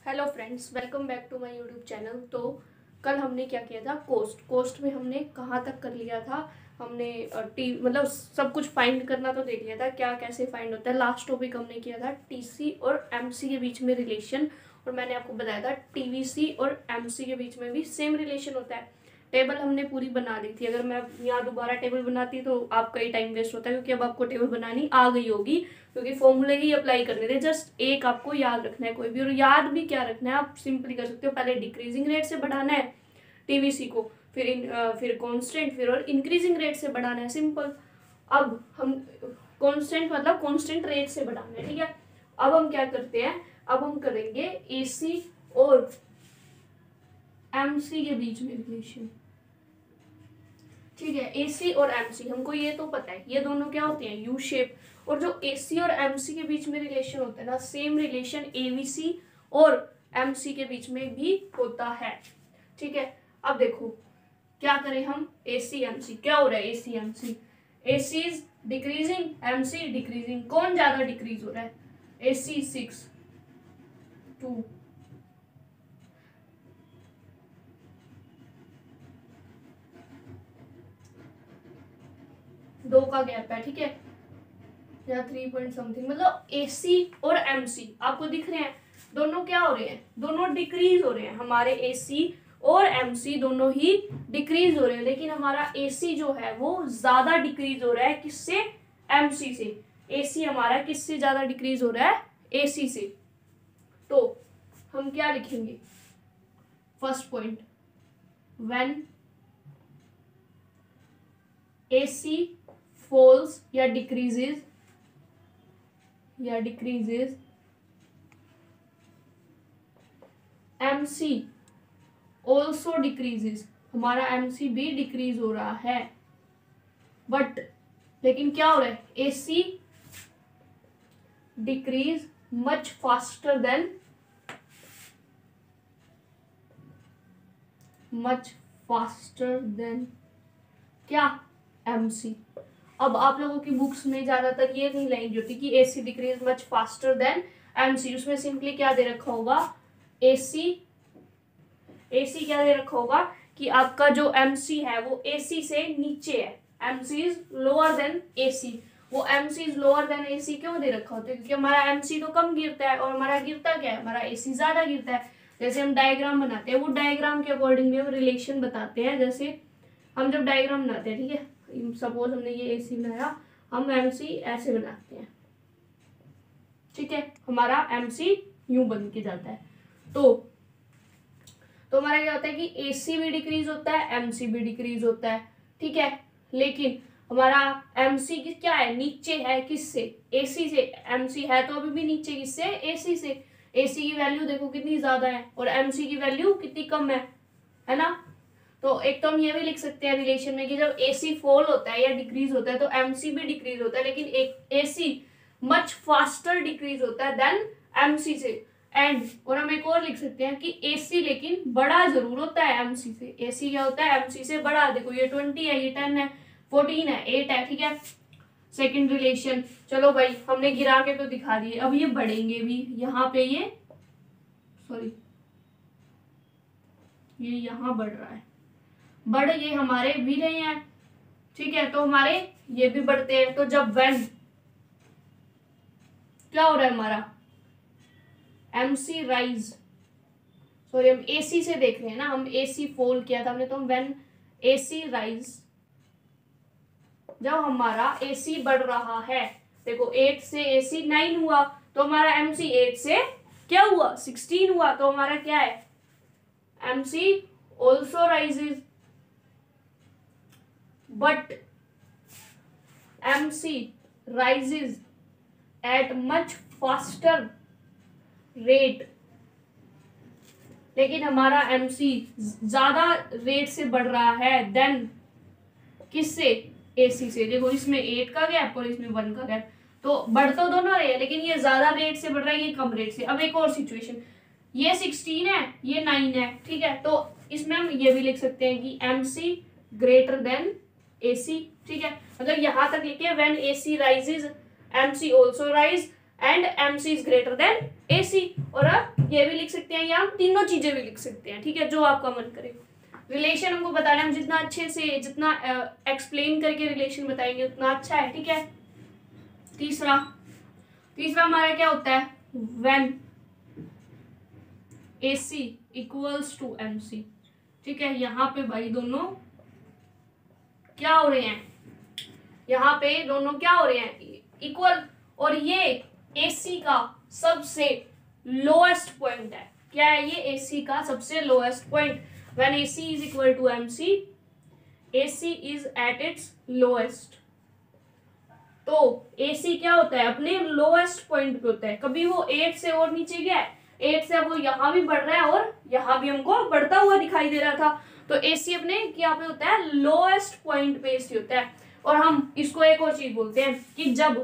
Hello friends, welcome back to my YouTube channel. तो कल हमने क्या किया था, कोस्ट में हमने कहाँ तक कर लिया था। हमने मतलब सब कुछ फाइंड करना तो देख लिया था, क्या कैसे फाइंड होता है। लास्ट टॉपिक हमने किया था टीसी और एमसी के बीच में रिलेशन, और मैंने आपको बताया था टीवीसी और एमसी के बीच में भी सेम रिलेशन होता है। टेबल हमने पूरी बना ली थी। अगर मैं यहाँ दोबारा टेबल बनाती तो आपका ही टाइम वेस्ट होता है, क्योंकि अब आपको टेबल बनानी आ गई होगी, क्योंकि फॉर्मूले ही अप्लाई करने थे। जस्ट एक आपको याद रखना है कोई भी, और याद भी क्या रखना है, आप सिंपली कर सकते हो। पहले डिक्रीजिंग रेट से बढ़ाना है टीवीसी को, फिर कांस्टेंट, फिर और इंक्रीजिंग रेट से बढ़ाना है, सिंपल। अब हम कांस्टेंट मतलब कांस्टेंट रेट से बढ़ाना है, ठीक है। अब हम क्या करते हैं, अब हम करेंगे एसी और एमसी के बीच में रिलेशन, ठीक है। एसी और एमसी हमको ये तो पता है, ये दोनों क्या होते हैं, यू शेप। और जो एसी और एमसी के बीच में रिलेशन होता है ना, सेम रिलेशन एवीसी और एमसी के बीच में भी होता है, ठीक है। अब देखो क्या करें हम, एसी एमसी क्या हो रहा है, AC MC, AC is decreasing, MC decreasing. कौन ज्यादा डिक्रीज हो रहा है, एसी 6 2, दो का गैप है, ठीक है, या 3 पॉइंट समथिंग। मतलब एसी और एमसी आपको दिख रहे हैं, दोनों क्या हो रहे हैं, दोनों डिक्रीज हो रहे हैं। हमारे एसी और एमसी दोनों ही डिक्रीज हो रहे हैं, लेकिन हमारा एसी जो है वो ज्यादा डिक्रीज हो रहा है, किससे, एमसी से। एसी हमारा किससे ज्यादा डिक्रीज हो रहा है, एसी से। तो हम क्या लिखेंगे, first point, when AC falls या डिक्रीजेज MC also decreases, हमारा MC भी डिक्रीज हो रहा है, बट लेकिन क्या हो रहा है, AC decrease much faster than क्या, MC। अब आप लोगों की बुक्स में ज्यादातर ये नहीं लाइन होती कि AC decrease much faster than MC, उसमें सिंपली क्या दे रखा होगा, AC क्या दे रखा होगा कि आपका जो MC है वो AC से नीचे है, MC is lower than AC। वो MC is lower than AC क्यों दे रखा होता है, क्योंकि हमारा MC तो कम गिरता है और हमारा गिरता क्या है, हमारा AC ज्यादा गिरता है। जैसे हम डायग्राम बनाते हैं, वो डायग्राम के अकॉर्डिंग में हम रिलेशन बताते हैं। जैसे हम जब डायग्राम बनाते हैं, ठीक है, सपोज हमने ये AC बनाया, हम MC ऐसे बनाते हैं, ठीक है, हमारा MC यूं बन के जाता है। तो हमारा क्या होता है कि AC भी डिक्रीज होता है, MC भी डिक्रीज होता है, ठीक है। लेकिन हमारा MC क्या है, नीचे है, किससे, AC से। MC है तो अभी भी नीचे, किससे, AC से। AC की वैल्यू देखो कितनी ज्यादा है और MC की वैल्यू कितनी कम है ना। तो एक तो हम ये भी लिख सकते हैं रिलेशन में कि जब AC फॉल होता है या डिक्रीज होता है तो MC भी डिक्रीज होता है, लेकिन एक AC मच फास्टर डिक्रीज होता है देन MC से। एंड और हम एक और लिख सकते हैं कि AC लेकिन बड़ा जरूर होता है MC से। AC क्या होता है, MC से बड़ा। देखो ये 20 है, ये 10 है, 14 है, 8 है, ठीक है। सेकंड रिलेशन, चलो भाई हमने गिरा के तो दिखा दिए, अब ये बढ़ेंगे भी। यहाँ पे ये यहाँ बढ़ रहा है, बढ़ ये हमारे भी रहे हैं, ठीक है, तो हमारे ये भी बढ़ते हैं। तो जब व्हेन क्या हो रहा है, हमारा MC राइज, सॉरी हम AC से देख रहे हैं ना, हम AC फॉल किया था हमने, तो हम व्हेन AC राइज, जब हमारा AC बढ़ रहा है, देखो 8 से AC 9 हुआ, तो हमारा MC 8 से क्या हुआ, 16 हुआ, तो हमारा क्या है, MC also rises, but MC rises at much faster rate, लेकिन हमारा MC ज्यादा रेट से बढ़ रहा है देन किससे, AC से। देखो इसमें 8 का गैप और इसमें 1 का गैप, तो बढ़ तो दोनों रहे हैं, लेकिन ये ज्यादा रेट से बढ़ रहा है, ये कम रेट से। अब एक और सिचुएशन, ये 16 है, ये 9 है, ठीक है, तो इसमें हम ये भी लिख सकते हैं कि MC ग्रेटर देन AC, ठीक है। मतलब यहां तक लिखे when AC rises MC also rise, and MC is greater than AC। और अब ये भी लिख सकते हैं या हम तीनों चीजें भी लिख सकते हैं, ठीक है, जो आपका मन करे। रिलेशन हमको बताना, हम जितना अच्छे से जितना एक्सप्लेन करके रिलेशन बताएंगे उतना अच्छा है, ठीक है। तीसरा हमारा क्या होता है, when AC equals to MC, ठीक है। यहाँ पे भाई दोनों क्या हो रहे हैं, यहाँ पे दोनों क्या हो रहे हैं, इक्वल। और ये AC का सबसे लोएस्ट पॉइंट है, क्या है ये, AC का सबसे lowest point. When AC is equal to MC, AC is at its lowest. तो AC क्या होता है, अपने लोएस्ट पॉइंट पे होता है। कभी वो 8 से और नीचे गया है, 8 से वो यहाँ भी बढ़ रहा है और यहाँ भी हमको बढ़ता हुआ दिखाई दे रहा था। तो AC अपने क्या पे होता है, लोएस्ट पॉइंट पे AC होता है। और हम इसको एक और चीज बोलते हैं कि जब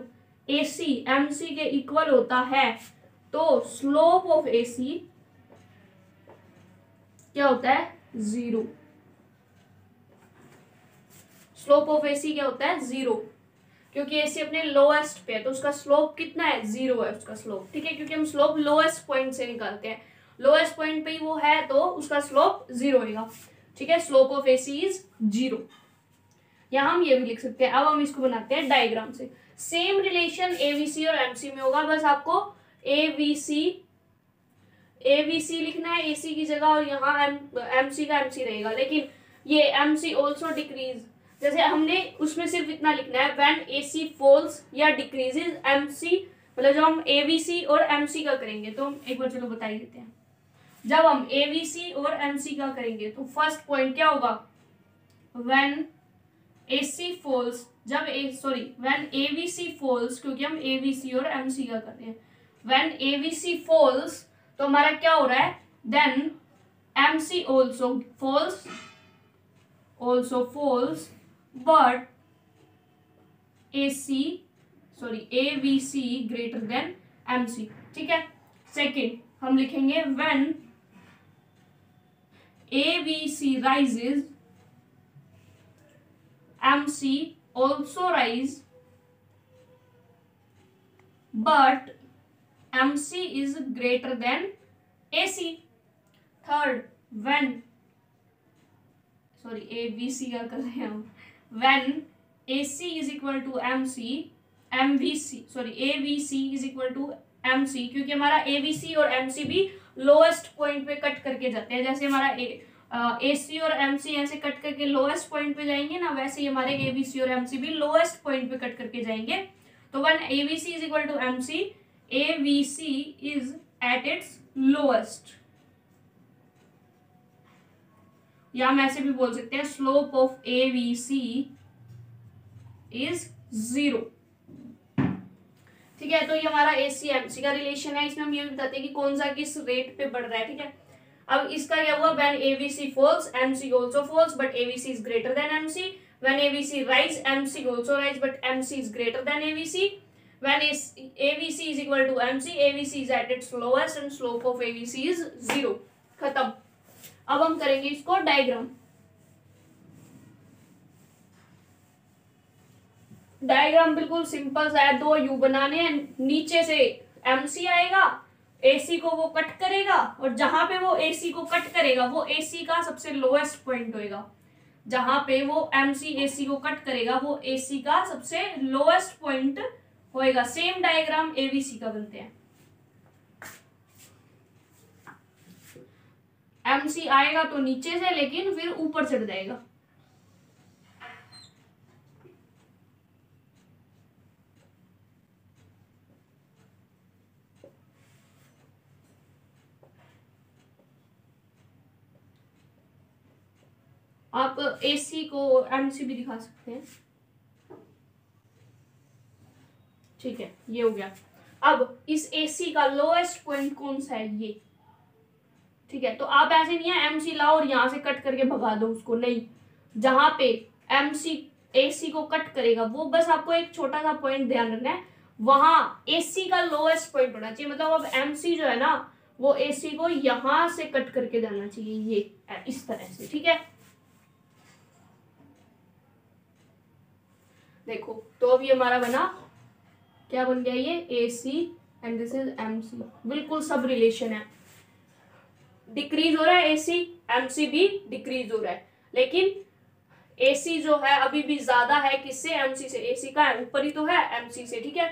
AC MC के इक्वल होता है तो स्लोप ऑफ AC क्या होता है, 0। स्लोप ऑफ AC क्या होता है, 0, क्योंकि AC अपने लोएस्ट पे है तो उसका स्लोप कितना है, 0 है उसका स्लोप, ठीक है, क्योंकि हम स्लोप लोएस्ट पॉइंट से निकालते हैं। लोएस्ट पॉइंट पे ही वो है तो उसका स्लोप 0 होगा, ठीक है। Slope of AC is 0। यहाँ हम ये भी लिख सकते हैं। अब हम इसको बनाते हैं डायग्राम से। सेम रिलेशन ABC और MC में होगा, बस आपको ABC लिखना है AC की जगह, और यहाँ MC का MC रहेगा। लेकिन ये MC ऑल्सो डिक्रीज, जैसे हमने उसमें सिर्फ इतना लिखना है, व्हेन AC फॉल्स या डिक्रीजेज MC, मतलब जब हम ABC और MC का करेंगे तो हम एक बार चलो बता ही देते हैं। जब हम ABC और MC का करेंगे तो फर्स्ट पॉइंट क्या होगा, व्हेन AC फॉल्स, जब व्हेन ABC फॉल्स, क्योंकि हम ABC और MC का कर रहे हैं। व्हेन ABC फॉल्स तो हमारा क्या हो रहा है, then MC also falls but ABC greater than MC, ठीक है। सेकेंड हम लिखेंगे when ABC rises, MC also rise but MC is greater than AC। Third when ABC का कर रहे हैं हम, when AC is equal to ABC is equal to MC, क्योंकि हमारा ABC और MC भी लोएस्ट पॉइंट पे कट करके जाते हैं। जैसे हमारा AC और MC ऐसे कट करके लोएस्ट पॉइंट पे जाएंगे ना, वैसे ही हमारे ABC और MC भी लोएस्ट पॉइंट पे कट करके जाएंगे। तो when ABC is equal to MC, ABC is at its lowest, या हम ऐसे भी बोल सकते हैं स्लोप ऑफ ABC इज 0, ठीक है। तो ये हमारा AC MC का रिलेशन है। इसमें हम ये बताते हैं कि कौन सा किस रेट पे बढ़ रहा है, ठीक है। अब इसका क्या हुआ, when ABC falls MC also falls but ABC is greater than MC। when ABC rise MC also rise but MC is greater than ABC। when ABC is equal to MC, ABC is at its lowest and slope of ABC is 0। खत्म। अब हम करेंगे इसको diagram. Diagram बिल्कुल simple सा है, 2 U बनाने हैं, नीचे से MC आएगा, AC को वो कट करेगा, और जहां पे वो AC को कट करेगा वो AC का सबसे लोएस्ट पॉइंट होएगा। जहां पे वो MC AC को कट करेगा वो AC का सबसे लोएस्ट पॉइंट होएगा। सेम डायग्राम ABC का बनते हैं। MC आएगा तो नीचे से, लेकिन फिर ऊपर चढ़ जाएगा। आप AC को MC भी दिखा सकते हैं, ठीक है। ये हो गया। अब इस AC का लोएस्ट पॉइंट कौन सा है, ये, ठीक है। तो आप ऐसे नहीं है MC लाओ और यहां से कट करके भगा दो उसको, नहीं। जहां पे MC AC को कट करेगा वो बस आपको एक छोटा सा पॉइंट ध्यान रखना है, वहां AC का लोएस्ट पॉइंट होना चाहिए। मतलब अब MC जो है ना वो AC को यहां से कट करके जाना चाहिए, ये इस तरह से, ठीक है। देखो तो अब ये हमारा बना, क्या बन गया, ये AC and this is MC। बिल्कुल सब रिलेशन है। डिक्रीज हो रहा है AC, MC भी डिक्रीज हो रहा है, लेकिन AC जो है अभी भी ज्यादा है किससे? MC से। AC का है ऊपर ही तो है MC से, ठीक है।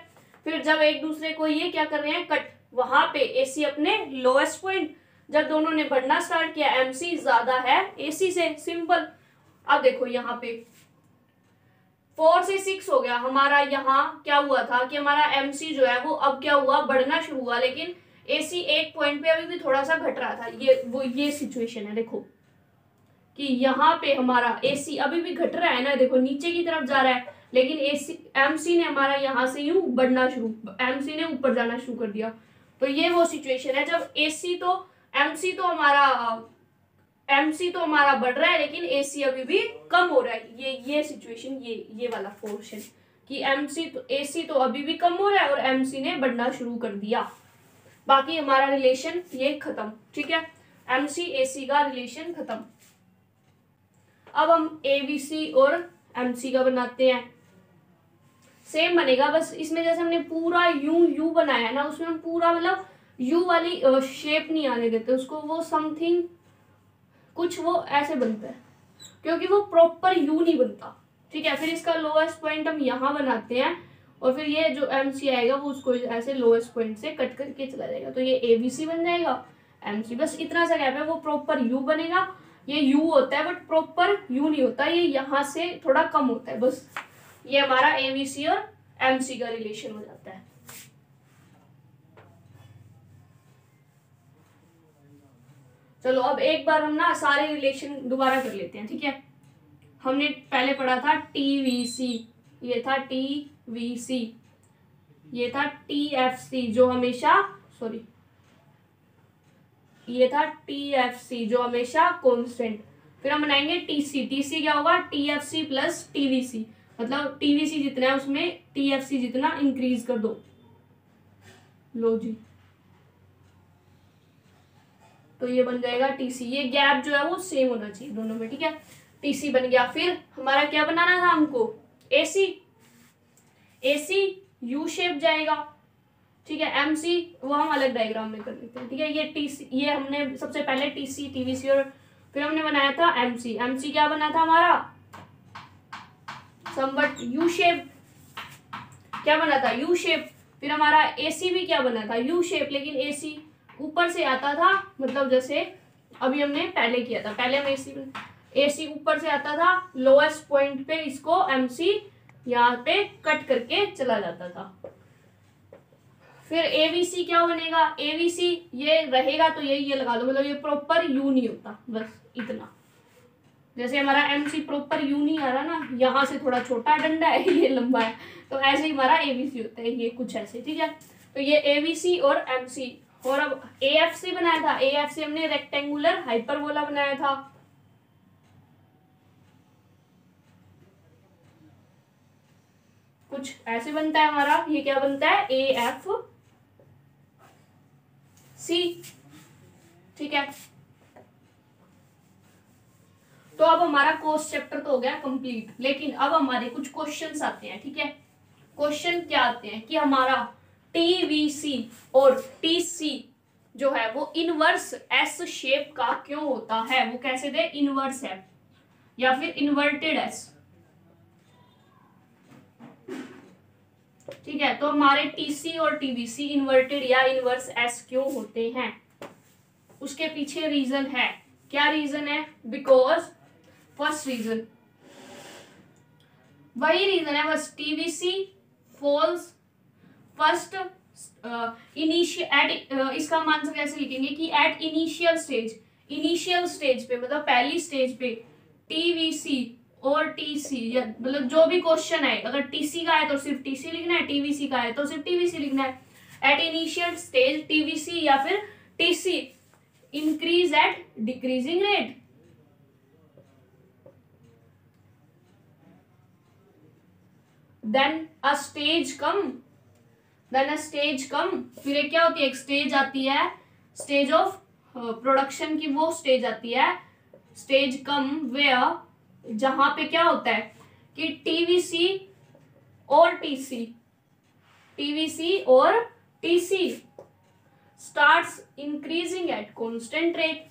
फिर जब एक दूसरे को ये क्या कर रहे हैं, कट, वहां पे AC अपने लोएस्ट पॉइंट, जब दोनों ने बढ़ना स्टार्ट किया MC ज्यादा है AC से, सिंपल। अब देखो यहाँ पे 4 से 6 हो गया हमारा। यहाँ क्या हुआ था कि हमारा MC जो है वो अब क्या हुआ, बढ़ना शुरू हुआ, लेकिन AC एक पॉइंट पे अभी भी थोड़ा सा घट रहा था। ये सिचुएशन है, देखो कि यहाँ पे हमारा AC अभी भी घट रहा है ना, देखो नीचे की तरफ जा रहा है, लेकिन MC ने हमारा यहाँ से यूं बढ़ना शुरू, MC ने ऊपर जाना शुरू कर दिया। तो ये वो सिचुएशन है जब MC तो हमारा बढ़ रहा है, लेकिन AC अभी भी कम हो रहा है। ये सिचुएशन, ये वाला पोर्शन कि AC तो अभी भी कम हो रहा है और MC ने बढ़ना शुरू कर दिया। बाकी हमारा रिलेशन ये खत्म, ठीक है। MC AC का रिलेशन खत्म। अब हम ABC और MC का बनाते हैं। सेम बनेगा, बस इसमें जैसे हमने पूरा यू बनाया है ना, उसमें हम पूरा मतलब यू वाली शेप नहीं आने देते उसको, वो समथिंग कुछ वो ऐसे बनता है, क्योंकि वो प्रॉपर यू नहीं बनता, ठीक है। फिर इसका लोएस्ट पॉइंट हम यहाँ बनाते हैं और फिर ये जो MC आएगा वो उसको ऐसे लोएस्ट पॉइंट से कट करके चला जाएगा, तो ये ABC बन जाएगा, MC। बस इतना सा गैप है, वो प्रॉपर यू बनेगा। ये यू होता है बट प्रॉपर यू नहीं होता, ये यहाँ से थोड़ा कम होता है, बस। ये हमारा ABC और MC का रिलेशन हो जाता है। चलो अब एक बार हम ना सारे रिलेशन दोबारा कर लेते हैं, ठीक है। हमने पहले पढ़ा था TVC, ये था TVC, ये था TFC जो हमेशा, सॉरी, ये था TFC जो हमेशा कांस्टेंट। फिर हम बनाएंगे TC क्या होगा, TFC प्लस TVC, मतलब TVC जितना है उसमें TFC जितना इंक्रीज कर दो, लो जी, तो ये बन जाएगा TC। ये गैप जो है वो सेम होना चाहिए दोनों में, ठीक है। TC बन गया। फिर हमारा क्या बनाना था हमको, AC यू शेप जाएगा, ठीक है। MC वो हम अलग डायग्राम में कर लेते हैं, ठीक है। ये TC, ये हमने सबसे पहले TC TVC और फिर हमने बनाया था MC क्या बना था हमारा, समवट यू शेप, क्या बना था, यू शेप। फिर हमारा AC भी क्या बना था, यू शेप, लेकिन AC ऊपर से आता था, मतलब जैसे अभी हमने पहले किया था, पहले हम AC ऊपर से आता था, लोएस्ट पॉइंट पे इसको MC यहाँ पे कट करके चला जाता था। फिर ABC क्या बनेगा, ABC ये रहेगा तो ये लगा दो, मतलब ये प्रॉपर यू नहीं होता, बस इतना। जैसे हमारा MC प्रॉपर यू नहीं आ रहा ना, यहाँ से थोड़ा छोटा डंडा है, ये लंबा है, तो ऐसे ही हमारा ABC होता है, ये कुछ ऐसे, ठीक है। तो ये ABC और MC। और अब AFC बनाया था, AFC हमने रेक्टेंगुलर हाइपरबोला बनाया था, कुछ ऐसे बनता है हमारा। ये क्या बनता है, AFC, ठीक है। तो अब हमारा कोर्स चैप्टर तो हो गया कंप्लीट, लेकिन अब हमारे कुछ क्वेश्चंस आते हैं, ठीक है। क्वेश्चन क्या आते हैं कि हमारा TVC और TC जो है वो इनवर्स S शेप का क्यों होता है, वो कैसे दे, इनवर्स है या फिर इन्वर्टेड S, ठीक है। तो हमारे TC और TVC इन्वर्टेड या इनवर्स S क्यों होते हैं, उसके पीछे रीजन है। क्या रीजन है, बिकॉज फर्स्ट रीजन, वही रीजन है बस, TVC फॉल्स फर्स्ट इसका हम आंसर कैसे लिखेंगे कि एट इनिशियल स्टेज पे, मतलब पहली स्टेज पे TVC और TC, मतलब जो भी क्वेश्चन है, अगर TC का है तो सिर्फ TC लिखना है, TVC का है तो सिर्फ TVC लिखना है। एट इनिशियल स्टेज TVC या फिर TC increase at decreasing rate, then a stage come, फिर एक क्या होती है, एक स्टेज आती है, स्टेज ऑफ प्रोडक्शन की वो स्टेज आती है, स्टेज कम वेयर, जहां पे क्या होता है कि TVC और TC starts increasing at constant rate.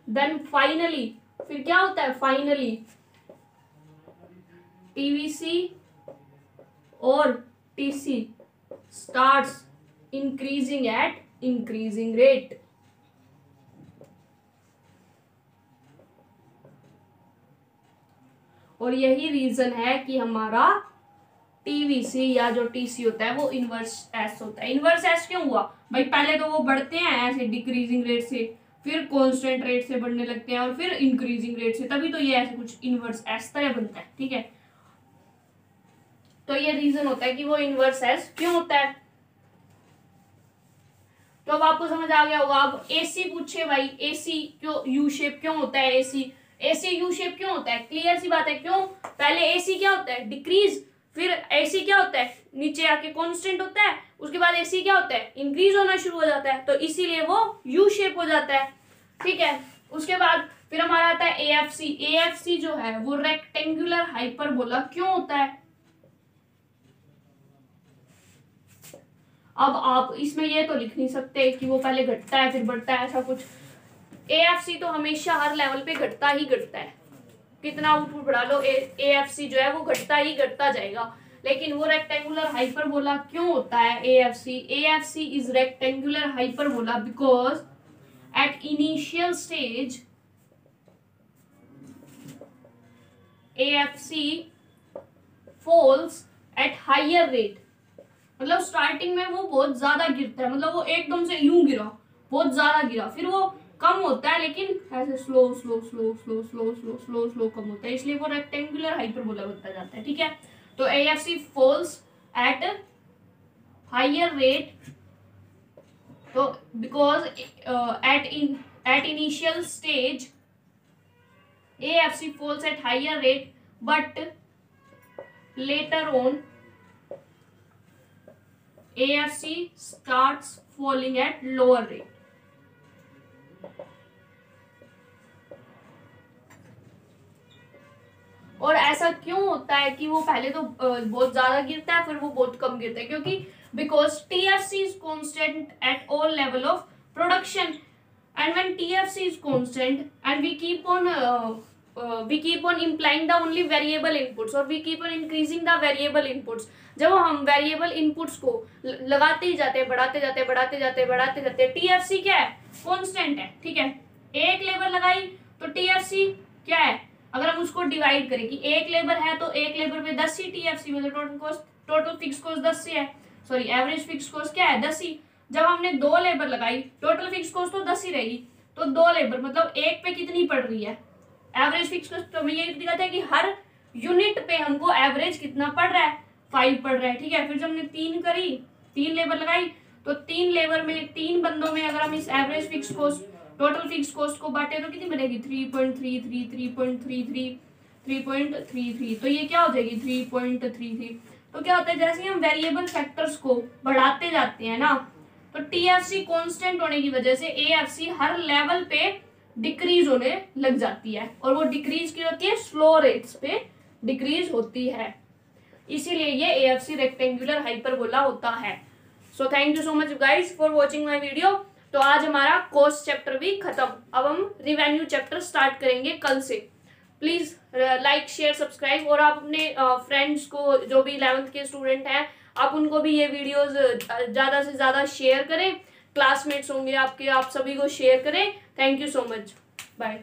Then finally, फिर क्या होता है फाइनली, TVC और TC starts increasing at increasing rate. और यही रीजन है कि हमारा TVC या जो TC होता है वो इनवर्स एस होता है। इनवर्स एस क्यों हुआ भाई, पहले तो वो बढ़ते हैं ऐसे डिक्रीजिंग रेट से, फिर कांस्टेंट रेट से बढ़ने लगते हैं और फिर इंक्रीजिंग रेट से, तभी तो ये ऐसे कुछ इनवर्स एस तरह बनता है। ठीक है, तो ये रीजन होता है कि वो इनवर्स एस क्यों होता है। तो अब आपको समझ आ गया होगा। अब AC पूछे भाई, AC क्यों यू शेप क्यों होता है, AC यू शेप क्यों होता है, क्लियर सी बात है क्यों। पहले AC क्या होता है डिक्रीज, फिर AC क्या होता है नीचे आके कांस्टेंट होता है, उसके बाद AC क्या होता है इंक्रीज होना शुरू हो जाता है, तो इसीलिए वो यू शेप हो जाता है। ठीक है, उसके बाद फिर हमारा आता है AFC जो है वो रेक्टेंगुलर हाइपरबोला क्यों होता है। अब आप इसमें ये तो लिख नहीं सकते कि वो पहले घटता है फिर बढ़ता है, ऐसा कुछ। AFC तो हमेशा हर लेवल पे घटता ही घटता है, कितना आउटपुट बढ़ा लो AFC जो है वो घटता ही घटता जाएगा। लेकिन वो रेक्टेंगुलर हाइपरबोला क्यों होता है AFC is rectangular hyperbola because at initial stage AFC falls at higher rate. मतलब स्टार्टिंग में वो बहुत ज्यादा गिरता है, मतलब वो एकदम से यूं गिरा, बहुत ज्यादा गिरा, फिर वो कम होता है लेकिन ऐसे slow slow slow slow slow slow slow slow कम होता है, इसलिए वो रेक्टेंगुलर हाइपरबोला बनता जाता है। ठीक है, तो AFC falls at higher rate, तो because at initial stage AFC falls at higher rate but later on AFC starts falling at lower rate. और ऐसा क्यों होता है कि वो पहले तो बहुत ज्यादा गिरता है फिर वो बहुत कम गिरता है, क्योंकि because TFC is constant at all level of production and when TFC is constant and we keep on implying the only variable inputs or we keep on increasing the variable inputs, जब हम variable inputs को लगाते ही जाते हैं, बढ़ाते जाते हैं, TFC क्या है कांस्टेंट है। ठीक है, एक लेबर लगाई तो TFC क्या है, अगर हम उसको डिवाइड करें कि एक लेबर है तो एक लेबर पे 10 ही TFC, मतलब टोटल फिक्स कॉस्ट 10 ही है, सॉरी एवरेज फिक्स कॉस्ट क्या है 10 ही। जब हमने 2 लेबर लगाई टोटल फिक्स कॉस्ट तो 10 ही रहेगी, तो 2 लेबर मतलब एक पे कितनी पड़ रही है एवरेज फिक्स कॉस्ट। तो हमें ये दिखाता है कि हर यूनिट पे हमको एवरेज कितना पड़ रहा है 5 पड़ रहा है। ठीक है, फिर जब हमने 3 लेबर लगाई तो 3 लेबर में 3 बंदों में अगर हम इस average fix cost total fix cost को बांटे तो कितनी बनेगी 3.33 तो ये क्या हो जाएगी 3.33। तो क्या होता है जैसे ही हम वेरिएबल फैक्टर्स को बढ़ाते जाते हैं ना, तो TFC कांस्टेंट होने की वजह से AFC हर लेवल पे डिक्रीज होने लग जाती है, और वो डिक्रीज की होती है स्लो रेट्स पे डिक्रीज होती है, इसीलिए ये AFC रेक्टेंगुलर हाइपरबोला होता है। So thank you so much guys for watching my video. तो आज हमारा कॉस्ट चैप्टर भी खत्म, अब हम रिवेन्यू चैप्टर स्टार्ट करेंगे कल से। प्लीज लाइक शेयर सब्सक्राइब, और आप अपने फ्रेंड्स को जो भी 11th के स्टूडेंट हैं आप उनको भी ये वीडियोस ज़्यादा से ज़्यादा शेयर करें, क्लासमेट्स होंगे आपके, आप सभी को शेयर करें। Thank you so much, bye.